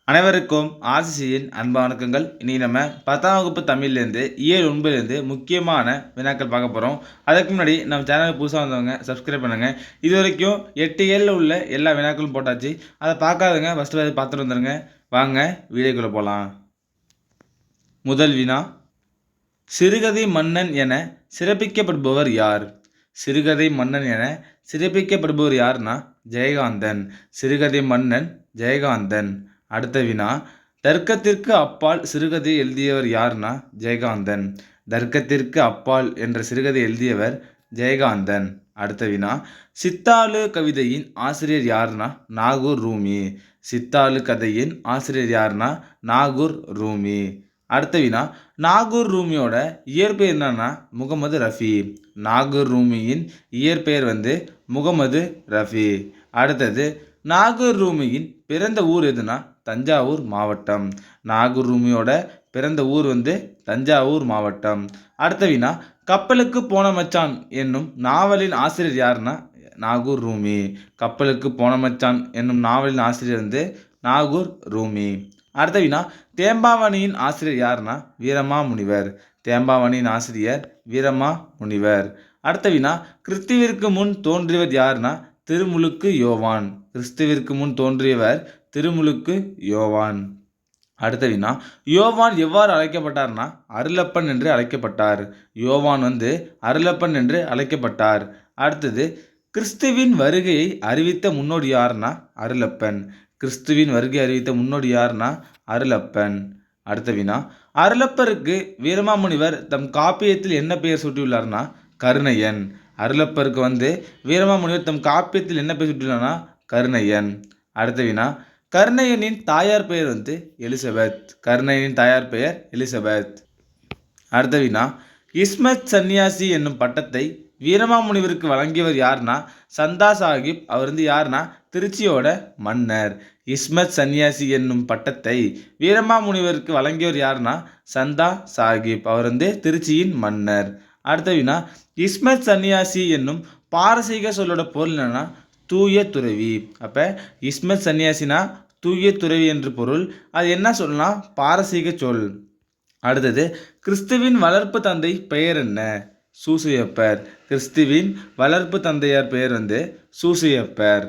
அனைவருக்கும் ஆர்சிசியின் அன்பு வணக்கங்கள். இன்னைக்கு நம்ம 10ஆம் வகுப்பு தமிழ்லேருந்து இயல் 9லேருந்து முக்கியமான வினாக்கள் பார்க்க போகிறோம். அதுக்கு முன்னாடி நம்ம சேனலுக்கு புதுசாக வந்தவங்க சப்ஸ்கிரைப் பண்ணுங்கள். இது வரைக்கும் 8 ஏழில் உள்ள எல்லா வினாக்களும் போட்டாச்சு. அதை பார்க்காதவங்க ஃபஸ்ட்டு அதை பார்த்துட்டு வந்துடுங்க. வாங்க வீடியோக்குள்ளே போகலாம். முதல் வினா, சிறுகதை மன்னன் என சிறப்பிக்கப்படுபவர் யார்? சிறுகதை மன்னன் என சிறப்பிக்கப்படுபவர் யார்னா ஜெயகாந்தன். சிறுகதை மன்னன் ஜெயகாந்தன். அடுத்த வினா, தர்க்கத்திற்கு அப்பால் சிறுகதை எழுதியவர் யார்னா ஜெயகாந்தன். தர்க்கத்திற்கு அப்பால் என்ற சிறுகதை எழுதியவர் ஜெயகாந்தன். அடுத்த வினா, சித்தாளு கவிதையின் ஆசிரியர் யார்னா நாகூர் ரூமி. சித்தாளு கதையின் ஆசிரியர் யார்னா நாகூர் ரூமி. அடுத்த வினா, நாகூர் ரூமியோட இயற்பெயர் என்னன்னா முகமது ரஃபி. நாகூர் ரூமியின் இயற்பெயர் முகமது ரஃபி. அடுத்தது, நாகூர் ரூமியின் பிறந்த ஊர் எதுனா தஞ்சாவூர் மாவட்டம். நாகூர் ரூமியோட பிறந்த ஊர் தஞ்சாவூர் மாவட்டம். அடுத்த வினா, கப்பலுக்கு போன மச்சான் என்னும் நாவலின் ஆசிரியர் யாருன்னா நாகூர் ரூமி. கப்பலுக்கு போன மச்சான் என்னும் நாவலின் ஆசிரியர் நாகூர் ரூமி. அடுத்த வினா, தேம்பாவணியின் ஆசிரியர் யாருன்னா வீரமாமுனிவர். தேம்பாவணியின் ஆசிரியர் வீரமாமுனிவர். அடுத்த வினா, கிறிஸ்துவிற்கு முன் தோன்றியவர் யாருன்னா திருமுழுக்கு யோவான். கிறிஸ்துவிற்கு முன் தோன்றியவர் திருமுழுக்கு யோவான். அடுத்த வினா, யோவான் எவ்வாறு அழைக்கப்பட்டார்னா அருளப்பன் என்று அழைக்கப்பட்டார். யோவான் அருளப்பன் என்று அழைக்கப்பட்டார். அடுத்தது, கிறிஸ்துவின் வருகையை அறிவித்த முன்னோடி யார்னா அருளப்பன். கிறிஸ்துவின் வருகை அறிவித்த முன்னோடி யார்னா அருளப்பன். அடுத்த வினா, அருளப்பருக்கு வீரமாமுனிவர் தம் காப்பியத்தில் என்ன பெயர் சூட்டியுள்ளார்னா கருணையன். அருளப்பருக்கு வீரமாமுனிவர் தம் காப்பியத்தில் என்ன பெயர் சூட்டியுள்ளார்னா கருணையன். அடுத்த வினா, கருணையனின் தாயார் பெயர் எலிசபெத். கருணையனின் தாயார் பெயர் எலிசபெத். அடுத்த வினா, இஸ்மத் சன்னியாசி என்னும் பட்டத்தை வீரமாமுனிவருக்கு வழங்கியவர் யார்னா சந்தா சாஹிப். அவர் யார்னா திருச்சியோட மன்னர். இஸ்மத் சன்னியாசி என்னும் பட்டத்தை வீரமாமுனிவருக்கு வழங்கியவர் யார்னா சந்தா சாஹிப். அவர் திருச்சியின் மன்னர். அடுத்த வினா, இஸ்மத் சன்னியாசி என்னும் பாரசீக சொல்லோட பொருள் என்னன்னா தூய துறவி. அப்போ இஸ்மத் சன்னியாசினா தூய துறவி என்று பொருள். அது என்ன சொல்லலாம் பாரசீக சொல். அடுத்தது, கிறிஸ்துவின் வளர்ப்பு தந்தை பெயர் என்ன? சூசையப்பர். கிறிஸ்துவின் வளர்ப்பு தந்தையார் பெயர் சூசையப்பர்.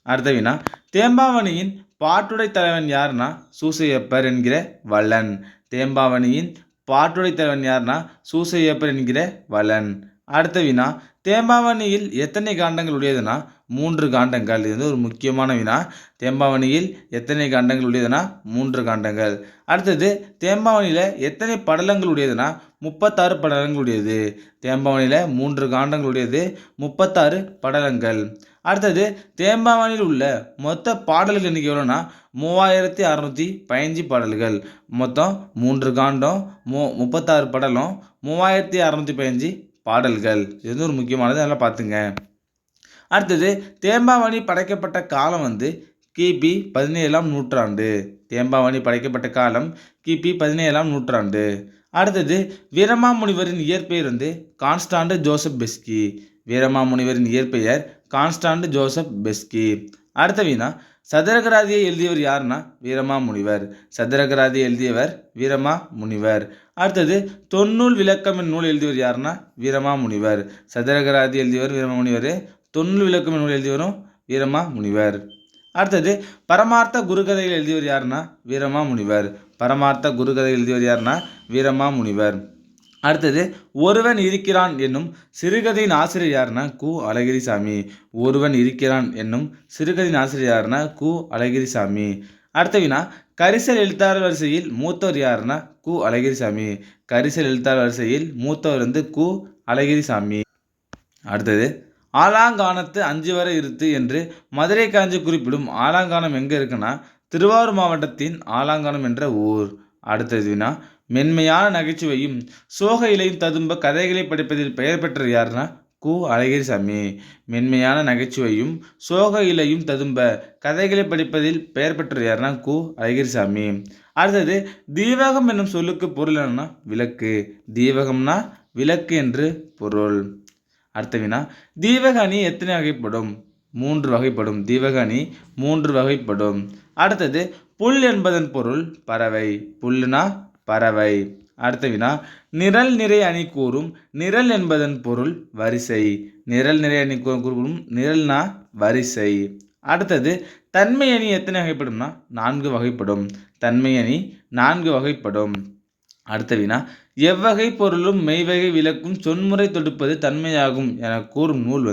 அடுத்த வினா, தேம்பாவணியின் பாட்டுடை தலைவன் யார்னா சூசையப்பர் என்கிற வளன். தேம்பாவணியின் பாட்டுடை தலைவன் யார்னா சூசையப்பர் என்கிற வளன். அடுத்த வினா, தேம்பாவணியில் எத்தனை காண்டங்கள் உடையதுனா 3 காண்டங்கள். இது ஒரு முக்கியமான வினா. தேம்பாவணியில் எத்தனை காண்டங்கள் உடையதுனா 3 காண்டங்கள். அடுத்தது, தேம்பாவணியில் எத்தனை படலங்கள் உடையதுனா 36 படலங்கள் உடையது. தேம்பாவணியில் 3 காண்டங்கள் உடையது, 36 படலங்கள். அடுத்தது, தேம்பாவணியில் உள்ள மொத்த பாடல்கள் எண்ணிக்கை எவ்வளோனா 3615 பாடல்கள். மொத்தம் 3 காண்டம், 36 படலம், 3615 பாடல்கள். இது ஒரு முக்கியமானது, அதெல்லாம் பார்த்துங்க. அடுத்தது, தேம்பாவணி படைக்கப்பட்ட காலம் கிபி 17ஆம் நூற்றாண்டு. தேம்பாவணி படைக்கப்பட்ட காலம் கிபி 17ஆம் நூற்றாண்டு. அடுத்தது, வீரமாமுனிவரின் இயற்பெயர் கான்ஸ்டாண்டு ஜோசப் பெஸ்கி. வீரமாமுனிவரின் இயற்பெயர் கான்ஸ்டாண்டு ஜோசப் பெஸ்கி. அடுத்த வினா, சதுரகராதியை எழுதியவர் யாருன்னா வீரமாமுனிவர். சதுரகராதியை எழுதியவர் வீரமாமுனிவர். அடுத்தது, தொன்னூல் விளக்கம் என் நூல் எழுதியவர் யாருன்னா வீரமாமுனிவர். சதுரகராதி எழுதியவர் வீரமாமுனிவர். தொன்னூல் விளக்கம் நூல் எழுதியவரும் வீரமாமுனிவர். அடுத்தது, பரமார்த்த குருகதைகள் எழுதியவர் யாருன்னா வீரமாமுனிவர். பரமார்த்த குருகதை எழுதியவர் யாருன்னா வீரமாமுனிவர். அடுத்தது, ஒருவன் இருக்கிறான் என்னும் சிறுகதையின் ஆசிரியர் யாருன்னா கு அழகிரிசாமி. ஒருவன் இருக்கிறான் என்னும் சிறுகதையின் ஆசிரியர் யாருன்னா கு அழகிரிசாமி. அடுத்த வினா, கரிசல் எழுத்தாளர் வரிசையில் மூத்தவர் யாருன்னா கு அழகிரிசாமி. கரிசல் எழுத்தாளர் வரிசையில் மூத்தவர் கு அழகிரிசாமி. அடுத்தது, ஆலாங்கானத்து 5 வரை இருத்து என்று மதுரை காஞ்சி குறிப்பிடும் ஆலாங்கானம் எங்கே இருக்குன்னா திருவாரூர் மாவட்டத்தின் ஆலாங்கானம் என்ற ஊர். அடுத்தது வினா, மென்மையான நகைச்சுவையும் சோக இலையும் ததும்ப கதைகளை படிப்பதில் பெயர் பெற்ற யாருன்னா கு அழகிரிசாமி. மென்மையான நகைச்சுவையும் சோக இலையும் ததும்ப கதைகளை படிப்பதில் பெயர் பெற்ற யாருன்னா கு அழகிரிசாமி. அடுத்தது, தீவகம் என்னும் சொல்லுக்கு பொருள் என்னன்னா விளக்கு. தீவகம்னா விளக்கு என்று பொருள். அடுத்த வினா, தீவக அணி எத்தனை வகைப்படும்? 3 வகைப்படும். தீவக அணி 3 வகைப்படும். அடுத்தது, புல் என்பதன் பொருள் பறவை. புல்லுனா பறவை. அடுத்த வினா, நிரல் நிறை அணி கூறும். நிரல் என்பதன் பொருள் வரிசை. நிரல் நிறை அணி கூறும். நிரல்னா வரிசை. அடுத்தது, தன்மை அணி எத்தனை வகைப்படும்னா 4 வகைப்படும். தன்மை அணி 4 வகைப்படும். அடுத்த வினா, எவ்வகை பொருளும் மெய்வகை விளக்கும் சொன்முறை தொடுப்பது தன்மையாகும் என கூறும் நூல்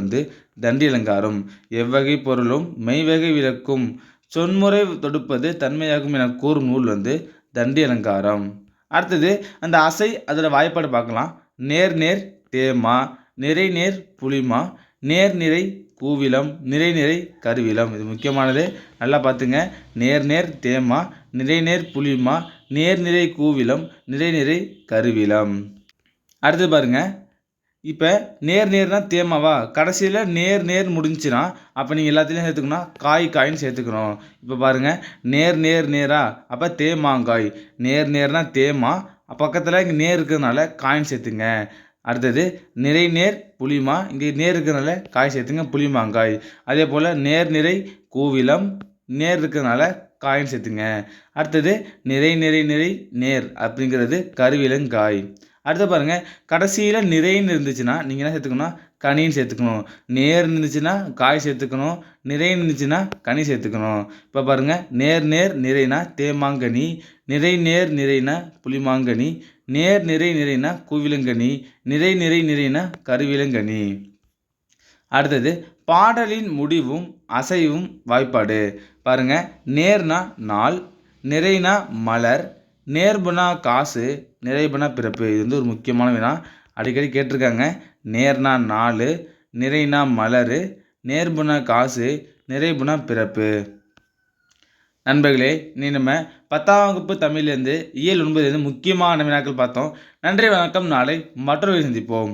தண்டியலங்காரம். எவ்வகை பொருளும் மெய்வகை விளக்கும் சொன்முறை தொடுப்பது தன்மையாகும் என கூறும் நூல் தண்டியலங்காரம். அடுத்தது, அந்த அசை அதோட வாய்ப்பாடு பார்க்கலாம். நேர் நேர் தேமா, நிறை நேர் புளிமா, நேர் நிறை கூவிலம், நிறை நிறை கருவிலம். இது முக்கியமானது, நல்லா பார்த்துங்க. நேர் நேர் தேமா, நிறை நேர் புளிமா, நேர் நிறை கூவிலம், நிறை நிறை கருவிலம். அடுத்து பாருங்க, இப்போ நேர் நேர்னா தேமாவா, கடைசியில் நேர் நேர் முடிஞ்சுன்னா அப்போ நீங்கள் எல்லாத்துலேயும் சேர்த்துக்கணும் காய் காயின்னு சேர்த்துக்கணும். இப்போ பாருங்கள், நேர் நேர் நேரா, அப்போ தேமாங்காய். நேர் நேர்னா தேமா, பக்கத்தில் இங்கே நேர் இருக்கிறதுனால காயின் சேர்த்துங்க. அடுத்தது, நிறை நேர் புளிமா, இங்கே நேர் இருக்கிறதுனால காய் சேர்த்துங்க, புளிமாங்காய். அதே போல் நேர் நிறை கூவிலம், நேர் இருக்கிறதுனால காயின் சேர்த்துங்க. அடுத்தது, நிறை நிறை நிறை நேர் அப்படிங்கிறது கருவிலங்காய். அடுத்து பாருங்கள், கடைசியில் நிறைன்னு இருந்துச்சுன்னா நீங்கள் என்ன சேர்த்துக்கணும், கனின்னு சேர்த்துக்கணும். நேர் இருந்துச்சுன்னா காய் சேர்த்துக்கணும், நிறைன்னு இருந்துச்சுன்னா கனி சேர்த்துக்கணும். இப்போ பாருங்கள், நேர் நேர் நிறைனா தேமாங்கனி, நிறை நேர் நிறைனா புளிமாங்கனி, நேர் நிறை நிறைனா கூவிலங்கனி, நிறை நிறை நிறைனா கருவிலங்கனி. அடுத்தது, பாடலின் முடிவும் அசைவும் வாய்ப்பாடு பாருங்க. நேர்னா நாள், நிறைனா மலர், நேர்புனா காசு, நிறைபுனா பிறப்பு. இது ஒரு முக்கியமான வினா, அடிக்கடி கேட்டிருக்காங்க. நேர்னா 4, நிறைனா மலர், நேர்புனா காசு, நிறைபுனா பிறப்பு. நண்பர்களே, நீ நம்ம 10ஆம் வகுப்பு தமிழ்லேருந்து இயல் 9 முக்கியமான வினாக்கள் பார்த்தோம். நன்றி, வணக்கம். நாளை மற்றொரு சந்திப்போம்.